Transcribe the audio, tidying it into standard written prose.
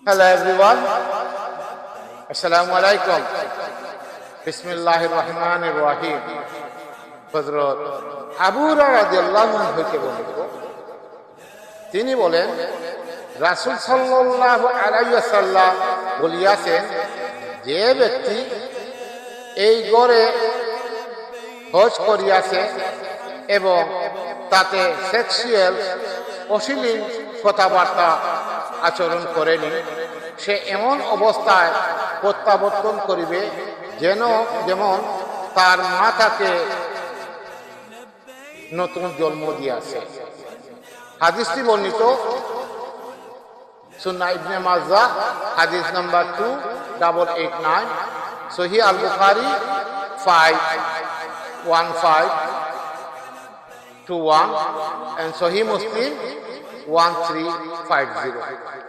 Hello everyone. Assalamu alaikum. Bismillahir Rahmanir Rahim. হযরত আবু হুরায়রা রাদিয়াল্লাহু আনহু হতে বর্ণিত তিনি বলেন রাসূল সাল্লাল্লাহু আলাইহি ওয়াসাল্লাম বলিয়াছেন, যে ব্যক্তি এই ঘরে হজ করিয়াছে এবং তাতে সেক্সুয়াল অশ্লীল কথাবার্তা আচরণ করেনি, সে এমন অবস্থায় প্রত্যাবর্তন করিবে যেমন তার মা তাকে নতুন জন্ম দিয়াছে। হাদিসটি বর্ণিত সুন্নাহ ইবনে মাজাহ, হাদিস number 2889, Sahih Al Bukhari 51521 and Sahih Muslim 1350.